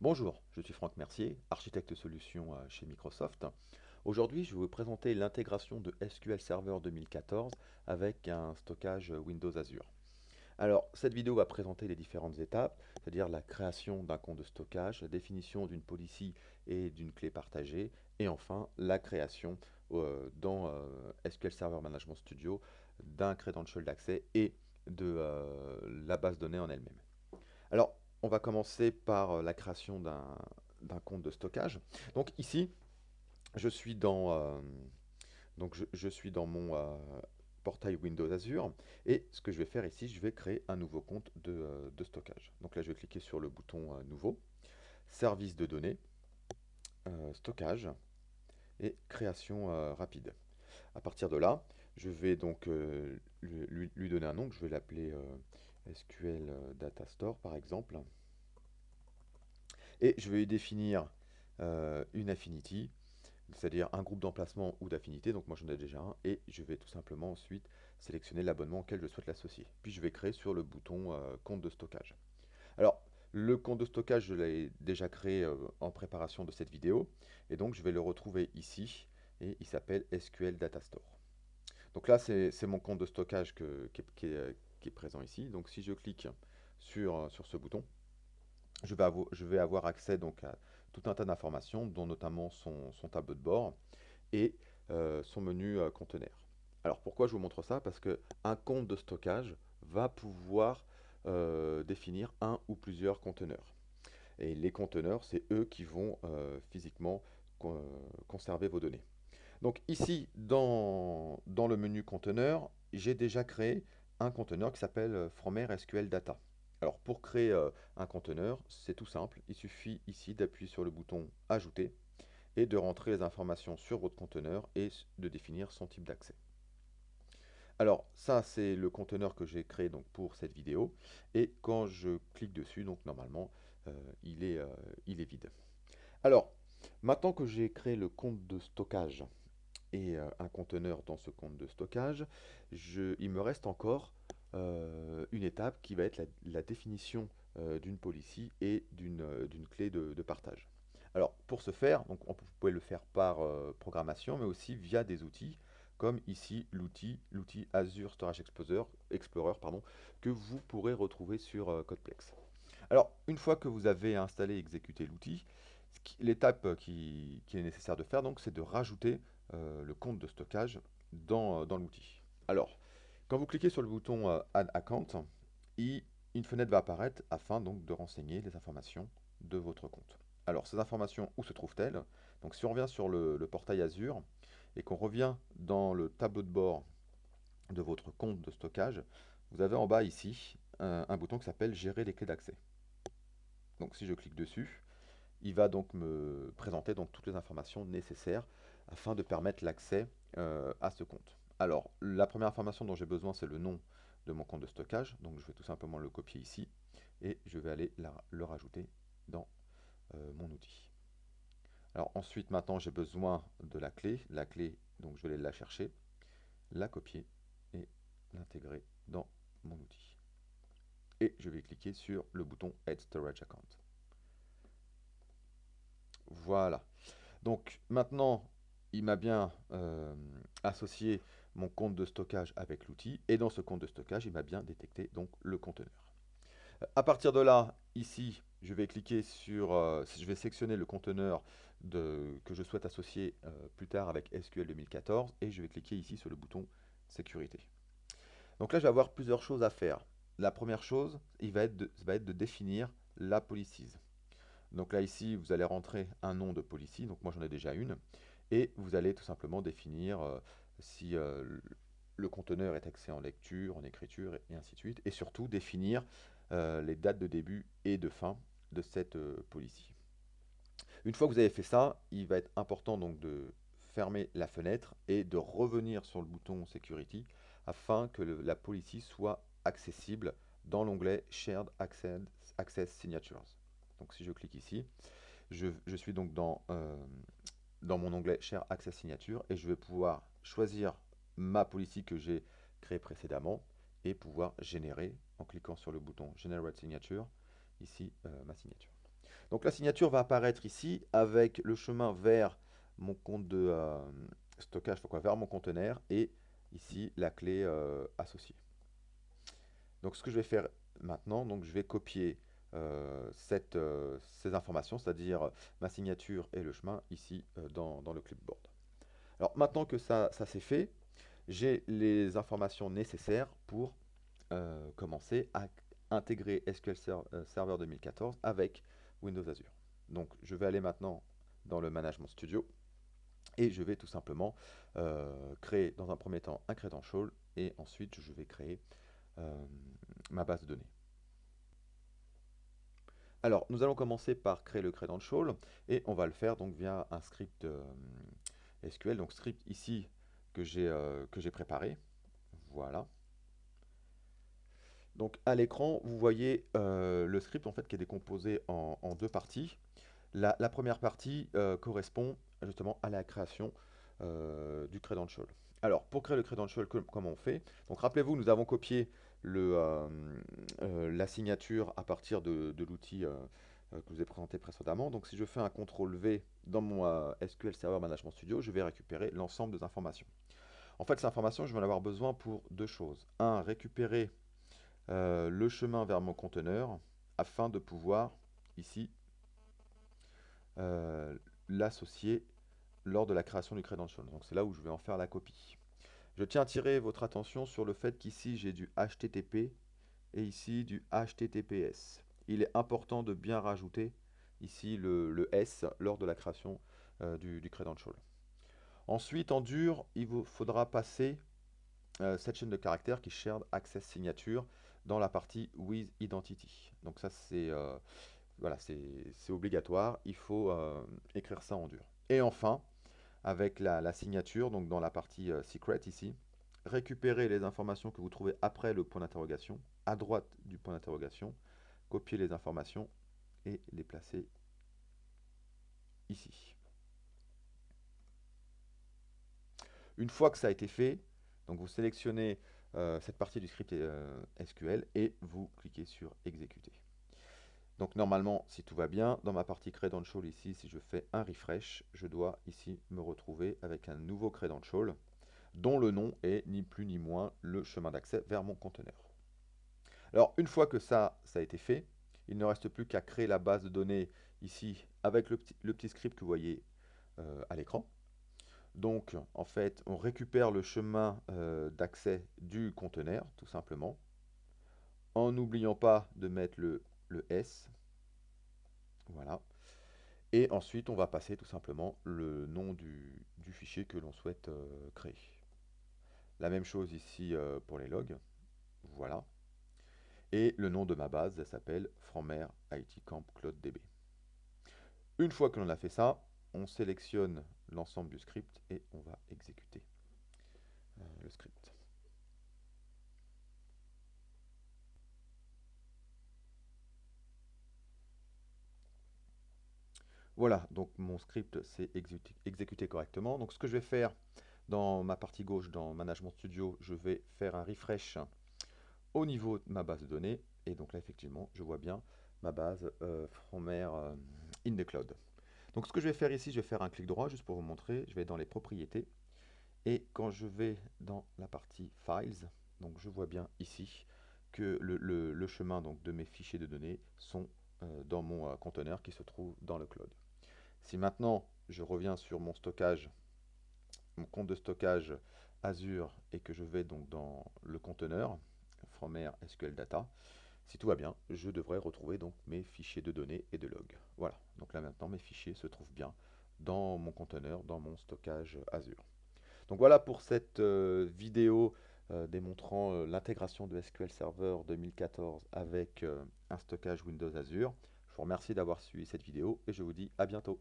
Bonjour, je suis Franck Mercier, architecte solution chez Microsoft. Aujourd'hui, je vais vous présenter l'intégration de SQL Server 2014 avec un stockage Windows Azure. Alors, cette vidéo va présenter les différentes étapes, c'est-à-dire la création d'un compte de stockage, la définition d'une policy et d'une clé partagée, et enfin la création dans SQL Server Management Studio d'un credential d'accès et de la base de données en elle-même. Alors, on va commencer par la création d'un compte de stockage. Donc ici, je suis dans, je suis dans mon portail Windows Azure et ce que je vais faire ici, je vais créer un nouveau compte de stockage. Donc là, je vais cliquer sur le bouton Nouveau, Service de données, Stockage et Création rapide. À partir de là, je vais donc lui donner un nom, je vais l'appeler SQL Data Store par exemple. Et je vais y définir une affinity, c'est-à-dire un groupe d'emplacement ou d'affinité, donc moi j'en ai déjà un, et je vais tout simplement ensuite sélectionner l'abonnement auquel je souhaite l'associer. Puis je vais créer sur le bouton compte de stockage. Alors, le compte de stockage, je l'ai déjà créé en préparation de cette vidéo, et donc je vais le retrouver ici, et il s'appelle SQL Data Store. Donc là, c'est mon compte de stockage qui est présent ici. Donc si je clique sur ce bouton, je vais avoir accès donc à tout un tas d'informations, dont notamment son tableau de bord et son menu conteneur. Alors pourquoi je vous montre ça? Parce qu'un compte de stockage va pouvoir définir un ou plusieurs conteneurs. Et les conteneurs, c'est eux qui vont physiquement conserver vos données. Donc ici, dans le menu conteneur, j'ai déjà créé un conteneur qui s'appelle From SQL Data. Alors pour créer un conteneur, c'est tout simple. Il suffit ici d'appuyer sur le bouton Ajouter et de rentrer les informations sur votre conteneur et de définir son type d'accès. Alors ça, c'est le conteneur que j'ai créé donc pour cette vidéo. Et quand je clique dessus, donc normalement, euh, il est, euh, il est vide. Alors, maintenant que j'ai créé le compte de stockage et un conteneur dans ce compte de stockage, il me reste encore une étape qui va être la définition d'une policy et d'une clé de partage. Alors pour ce faire, donc vous pouvez le faire par programmation, mais aussi via des outils, comme ici l'outil Azure Storage Explorer pardon, que vous pourrez retrouver sur Codeplex. Alors, une fois que vous avez installé et exécuté l'outil, l'étape qui est nécessaire de faire, donc, c'est de rajouter le compte de stockage dans l'outil. Alors, quand vous cliquez sur le bouton Add Account, une fenêtre va apparaître afin donc de renseigner les informations de votre compte. Alors, ces informations, où se trouvent-elles? Donc, si on revient sur le portail Azure et qu'on revient dans le tableau de bord de votre compte de stockage, vous avez en bas ici un bouton qui s'appelle Gérer les clés d'accès. Donc si je clique dessus, il va donc me présenter donc toutes les informations nécessaires afin de permettre l'accès à ce compte. Alors, la première information dont j'ai besoin, c'est le nom de mon compte de stockage. Donc, je vais tout simplement le copier ici et je vais aller le rajouter dans mon outil. Alors ensuite, maintenant, j'ai besoin de la clé. La clé, donc je vais aller la chercher, la copier et l'intégrer dans mon outil. Et je vais cliquer sur le bouton Add Storage Account. Voilà. Donc maintenant, il m'a bien associé mon compte de stockage avec l'outil et dans ce compte de stockage, il m'a bien détecté donc le conteneur. À partir de là, ici, je vais cliquer sur, je vais sélectionner le conteneur que je souhaite associer plus tard avec SQL 2014 et je vais cliquer ici sur le bouton sécurité. Donc là, je vais avoir plusieurs choses à faire. La première chose, ça va être de définir la policies. Donc là, ici, vous allez rentrer un nom de policy. Donc moi, j'en ai déjà une. Et vous allez tout simplement définir si le conteneur est axé en lecture, en écriture, et ainsi de suite. Et surtout, définir les dates de début et de fin de cette policy. Une fois que vous avez fait ça, il va être important donc de fermer la fenêtre et de revenir sur le bouton Security afin que la policy soit accessible dans l'onglet Shared Access Signatures. Donc si je clique ici, je suis donc dans mon onglet Share Access Signature et je vais pouvoir choisir ma policy que j'ai créée précédemment et pouvoir générer, en cliquant sur le bouton Generate Signature, ici ma signature. Donc la signature va apparaître ici avec le chemin vers mon compte de stockage, enfin quoi, vers mon conteneur et ici la clé associée. Donc ce que je vais faire maintenant, donc je vais copier ces informations, c'est-à-dire ma signature et le chemin ici dans le clipboard. Alors maintenant que ça c'est fait, j'ai les informations nécessaires pour commencer à intégrer SQL Server 2014 avec Windows Azure. Donc je vais aller maintenant dans le Management Studio et je vais tout simplement créer dans un premier temps un credential et ensuite je vais créer euh, ma base de données. Alors nous allons commencer par créer le credential et on va le faire donc via un script SQL, donc script ici que j'ai préparé. Voilà. Donc à l'écran, vous voyez le script en fait qui est décomposé en deux parties. La première partie correspond justement à la création du credential. Alors pour créer le credential, comment on fait? Donc rappelez-vous, nous avons copié la signature à partir de l'outil que je vous ai présenté précédemment. Donc si je fais un CTRL V dans mon SQL Server Management Studio, je vais récupérer l'ensemble des informations. En fait, ces informations, je vais en avoir besoin pour deux choses. Un, récupérer le chemin vers mon conteneur afin de pouvoir ici l'associer lors de la création du credential. Donc c'est là où je vais en faire la copie. Je tiens à attirer votre attention sur le fait qu'ici j'ai du HTTP et ici du HTTPS. Il est important de bien rajouter ici le S lors de la création du credential. Ensuite, en dur, il vous faudra passer cette chaîne de caractères qui est Shared Access Signature dans la partie with Identity. Donc ça c'est voilà, c'est obligatoire, il faut écrire ça en dur. Et enfin, avec la signature, donc dans la partie secret ici, récupérer les informations que vous trouvez après le point d'interrogation, à droite du point d'interrogation, copier les informations et les placer ici. Une fois que ça a été fait, donc vous sélectionnez cette partie du script SQL et vous cliquez sur exécuter. Donc normalement, si tout va bien, dans ma partie credential ici, si je fais un refresh, je dois ici me retrouver avec un nouveau credential dont le nom est ni plus ni moins le chemin d'accès vers mon conteneur. Alors une fois que ça a été fait, il ne reste plus qu'à créer la base de données ici avec le petit script que vous voyez à l'écran. Donc en fait, on récupère le chemin d'accès du conteneur tout simplement en n'oubliant pas de mettre le S. Voilà. Et ensuite, on va passer tout simplement le nom du fichier que l'on souhaite créer. La même chose ici pour les logs. Voilà. Et le nom de ma base, elle s'appelle Framer IT Camp Cloud DB. Une fois que l'on a fait ça, on sélectionne l'ensemble du script et on va exécuter le script. Voilà, donc mon script s'est exécuté correctement. Donc ce que je vais faire dans ma partie gauche, dans Management Studio, je vais faire un refresh au niveau de ma base de données. Et donc là, effectivement, je vois bien ma base Framer in the cloud. Donc ce que je vais faire ici, je vais faire un clic droit juste pour vous montrer. Je vais dans les propriétés. Et quand je vais dans la partie Files, donc je vois bien ici que le chemin donc, de mes fichiers de données sont dans mon conteneur qui se trouve dans le cloud. Si maintenant je reviens sur mon stockage, mon compte de stockage Azure et que je vais donc dans le conteneur Framer SQL Data, si tout va bien, je devrais retrouver donc mes fichiers de données et de logs. Voilà, donc là maintenant mes fichiers se trouvent bien dans mon conteneur, dans mon stockage Azure. Donc voilà pour cette vidéo démontrant l'intégration de SQL Server 2014 avec un stockage Windows Azure. Je vous remercie d'avoir suivi cette vidéo et je vous dis à bientôt.